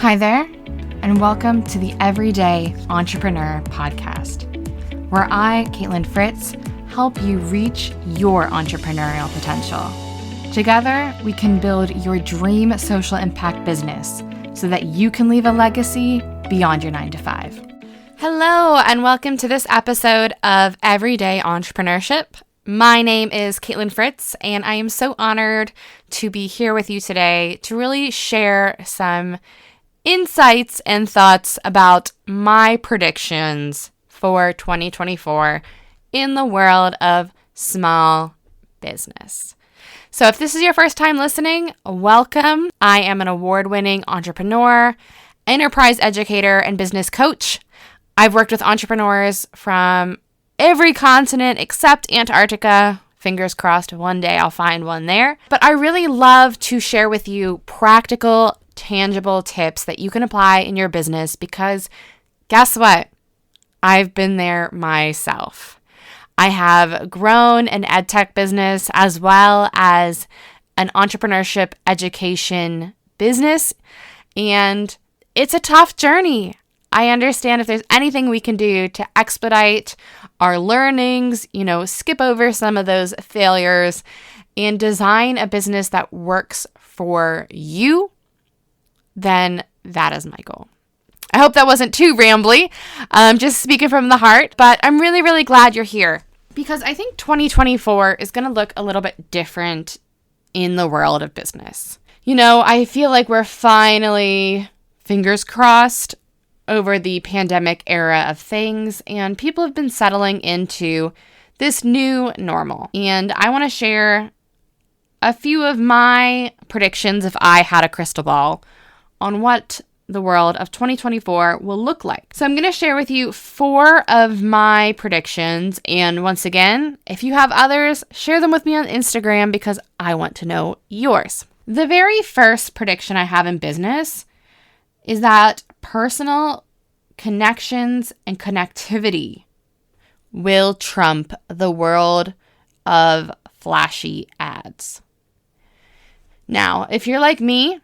Hi there, and welcome to the Everyday Entrepreneur Podcast, where I, Caitlin Fritz, help you reach your entrepreneurial potential. Together, we can build your dream social impact business so that you can leave a legacy beyond your 9-to-5. Hello, and welcome to this episode of Everyday Entrepreneurship. My name is Caitlin Fritz, and I am so honored to be here with you today to really share some insights and thoughts about my predictions for 2024 in the world of small business. So if this is your first time listening, welcome. I am an award-winning entrepreneur, enterprise educator, and business coach. I've worked with entrepreneurs from every continent except Antarctica. Fingers crossed, one day I'll find one there. But I really love to share with you practical, tangible tips that you can apply in your business because guess what? I've been there myself. I have grown an ed tech business as well as an entrepreneurship education business, and it's a tough journey. I understand if there's anything we can do to expedite our learnings, skip over some of those failures and design a business that works for you, then that is my goal. I hope that wasn't too rambly, just speaking from the heart, but I'm really, really glad you're here because I think 2024 is going to look a little bit different in the world of business. I feel like we're finally, fingers crossed, over the pandemic era of things, and people have been settling into this new normal. And I want to share a few of my predictions if I had a crystal ball on what the world of 2024 will look like. So I'm going to share with you 4 of my predictions. And once again, if you have others, share them with me on Instagram because I want to know yours. The very first prediction I have in business is that personal connections and connectivity will trump the world of flashy ads. Now, if you're like me,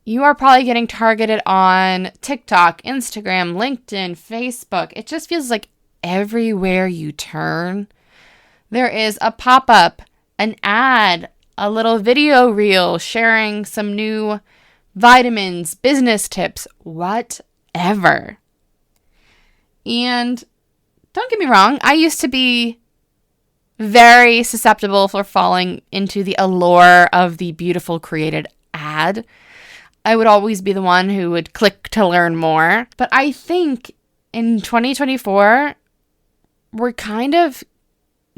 you are probably getting targeted on TikTok, Instagram, LinkedIn, Facebook. It just feels like everywhere you turn, there is a pop-up, an ad, a little video reel sharing some new vitamins, business tips, whatever. And don't get me wrong, I used to be very susceptible for falling into the allure of the beautiful created ad. I would always be the one who would click to learn more. But I think in 2024, we're kind of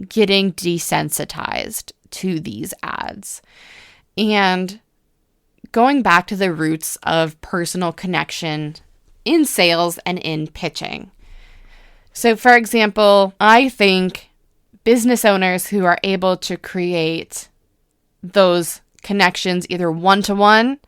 getting desensitized to these ads and going back to the roots of personal connection in sales and in pitching. So for example, I think business owners who are able to create those connections either one-to-one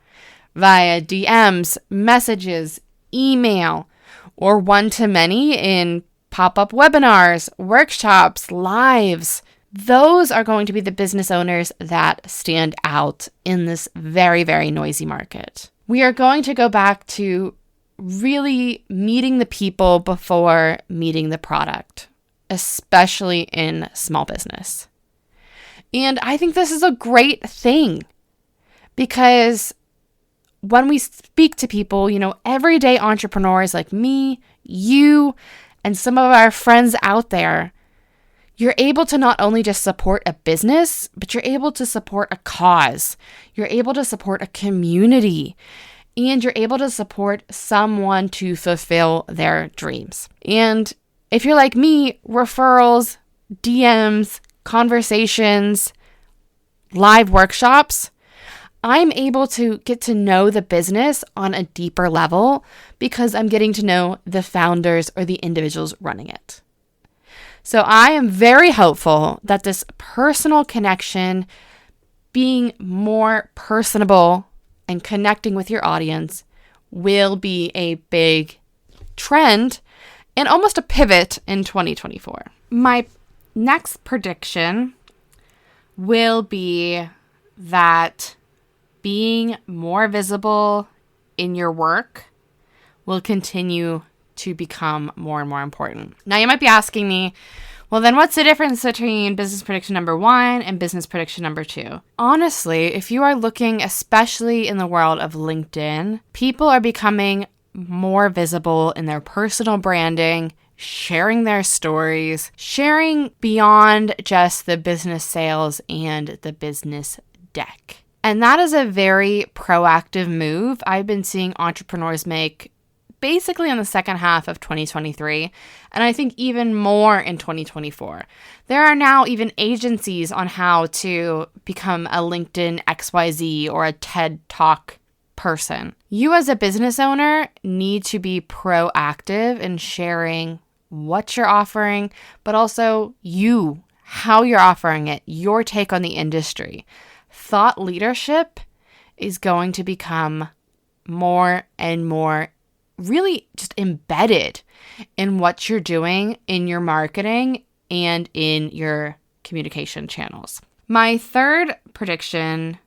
via DMs, messages, email, or one-to-many in pop-up webinars, workshops, lives, those are going to be the business owners that stand out in this very, very noisy market. We are going to go back to really meeting the people before meeting the product, especially in small business. And I think this is a great thing because when we speak to people, everyday entrepreneurs like me, you, and some of our friends out there, you're able to not only just support a business, but you're able to support a cause. You're able to support a community. And you're able to support someone to fulfill their dreams. And if you're like me, referrals, DMs, conversations, live workshops, I'm able to get to know the business on a deeper level because I'm getting to know the founders or the individuals running it. So I am very hopeful that this personal connection, being more personable and connecting with your audience, will be a big trend and almost a pivot in 2024. My next prediction will be that being more visible in your work will continue to become more and more important. Now, you might be asking me, well, then what's the difference between business prediction number 1 and business prediction number 2? Honestly, if you are looking, especially in the world of LinkedIn, people are becoming more visible in their personal branding, sharing their stories, sharing beyond just the business sales and the business deck. And that is a very proactive move I've been seeing entrepreneurs make basically in the second half of 2023, and I think even more in 2024. There are now even agencies on how to become a LinkedIn XYZ or a TED Talk person. You as a business owner need to be proactive in sharing what you're offering, but also how you're offering it, your take on the industry. Thought leadership is going to become more and more really just embedded in what you're doing in your marketing and in your communication channels. My third prediction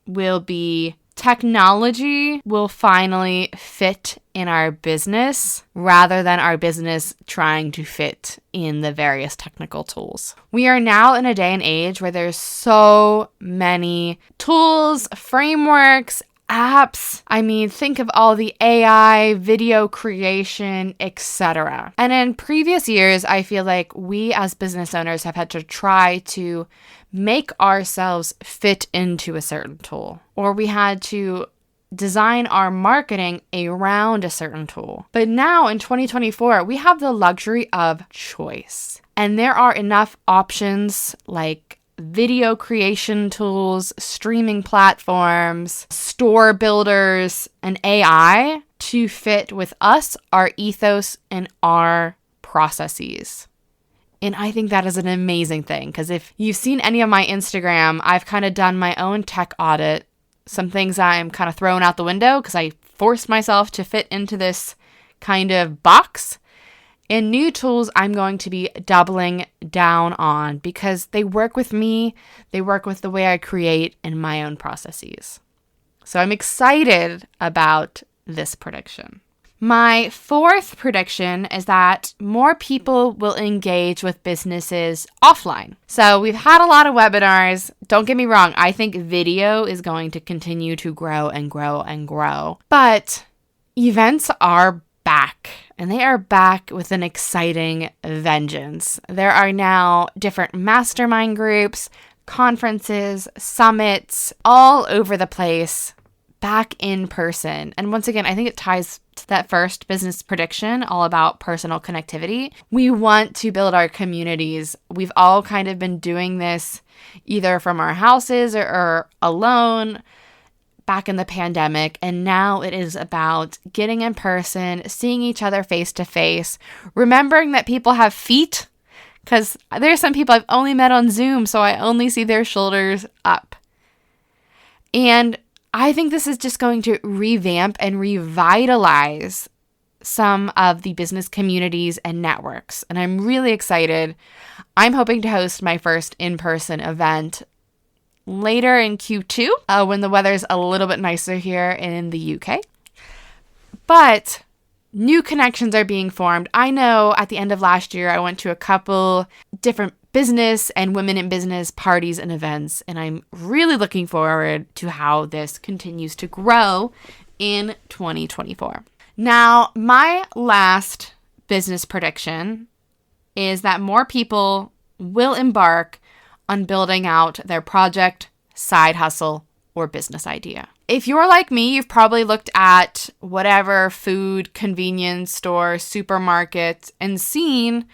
will be technology will finally fit in our business rather than our business trying to fit in the various technical tools. We are now in a day and age where there's so many tools, frameworks, apps. I mean, think of all the AI, video creation, etc. And in previous years, I feel like we as business owners have had to try to make ourselves fit into a certain tool, or we had to design our marketing around a certain tool. But now in 2024, we have the luxury of choice. And there are enough options like video creation tools, streaming platforms, store builders, and AI to fit with us, our ethos, and our processes. And I think that is an amazing thing, because if you've seen any of my Instagram, I've kind of done my own tech audit. Some things I'm kind of throwing out the window because I forced myself to fit into this kind of box. And new tools I'm going to be doubling down on because they work with me, they work with the way I create and my own processes. So I'm excited about this prediction. My fourth prediction is that more people will engage with businesses offline. So we've had a lot of webinars. Don't get me wrong, I think video is going to continue to grow and grow and grow. But events are back, and they are back with an exciting vengeance. There are now different mastermind groups, conferences, summits, all over the place, back in person. And once again, I think it ties to that first business prediction, all about personal connectivity. We want to build our communities. We've all kind of been doing this either from our houses or alone back in the pandemic, and now it is about getting in person, seeing each other face to face, remembering that people have feet, because there's some people I've only met on Zoom, so I only see their shoulders up. And I think this is just going to revamp and revitalize some of the business communities and networks, and I'm really excited. I'm hoping to host my first in-person event later in Q2 when the weather's a little bit nicer here in the UK. But new connections are being formed. I know at the end of last year, I went to a couple different business and women in business parties and events, and I'm really looking forward to how this continues to grow in 2024. Now, my last business prediction is that more people will embark on building out their project, side hustle, or business idea. If you're like me, you've probably looked at whatever food, convenience store, supermarket, and seen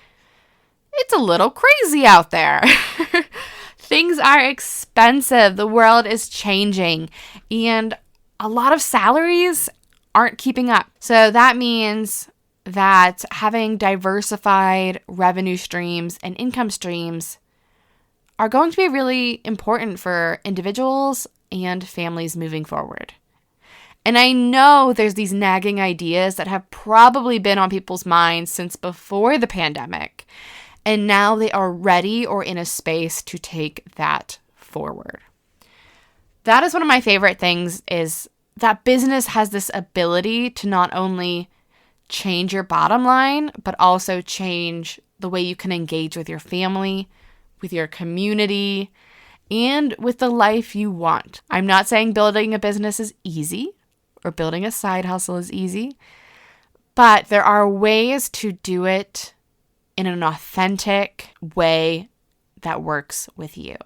it's a little crazy out there. Things are expensive. The world is changing, and a lot of salaries aren't keeping up. So that means that having diversified revenue streams and income streams are going to be really important for individuals and families moving forward. And I know there's these nagging ideas that have probably been on people's minds since before the pandemic, and now they are ready or in a space to take that forward. That is one of my favorite things, is that business has this ability to not only change your bottom line, but also change the way you can engage with your family, with your community, and with the life you want. I'm not saying building a business is easy or building a side hustle is easy, but there are ways to do it in an authentic way that works with you.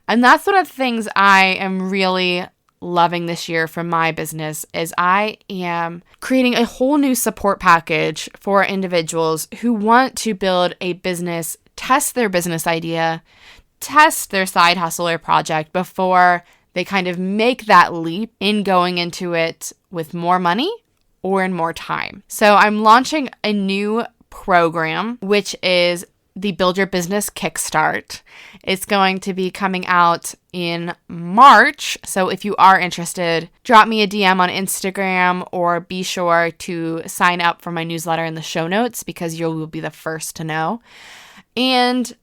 And that's one of the things I am really loving this year from my business is I am creating a whole new support package for individuals who want to build a business, test their business idea, test their side hustle or project before they kind of make that leap in going into it with more money or in more time. So I'm launching a new program, which is the Build Your Business Kickstart. It's going to be coming out in March. So if you are interested, drop me a DM on Instagram or be sure to sign up for my newsletter in the show notes because you will be the first to know. And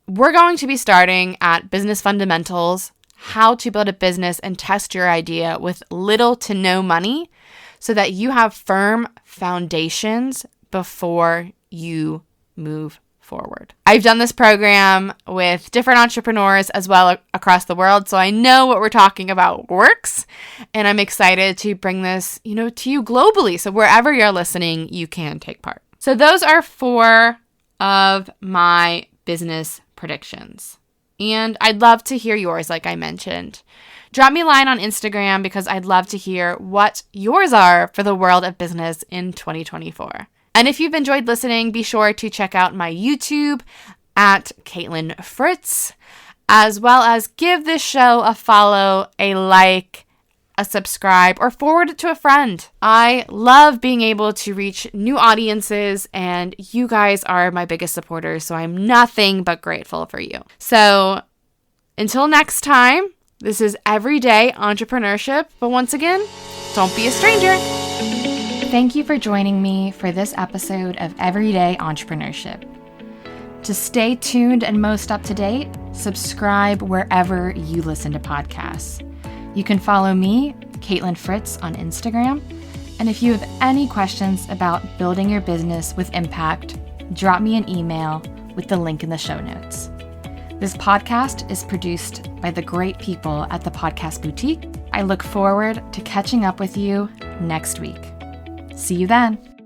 we're going to be starting at business fundamentals, how to build a business and test your idea with little to no money so that you have firm foundations before you move forward. I've done this program with different entrepreneurs as well across the world, so I know what we're talking about works, and I'm excited to bring this, to you globally. So wherever you're listening, you can take part. So those are 4 of my business predictions, and I'd love to hear yours, like I mentioned. Drop me a line on Instagram because I'd love to hear what yours are for the world of business in 2024. And if you've enjoyed listening, be sure to check out my YouTube at Caitlin Fritz, as well as give this show a follow, a like, a subscribe, or forward it to a friend. I love being able to reach new audiences, and you guys are my biggest supporters, so I'm nothing but grateful for you. So until next time, this is Everyday Entrepreneurship, but once again, don't be a stranger. Thank you for joining me for this episode of Everyday Entrepreneurship. To stay tuned and most up to date, subscribe wherever you listen to podcasts. You can follow me, Caitlin Fritz, on Instagram. And if you have any questions about building your business with impact, drop me an email with the link in the show notes. This podcast is produced by the great people at the Podcast Boutique. I look forward to catching up with you next week. See you then.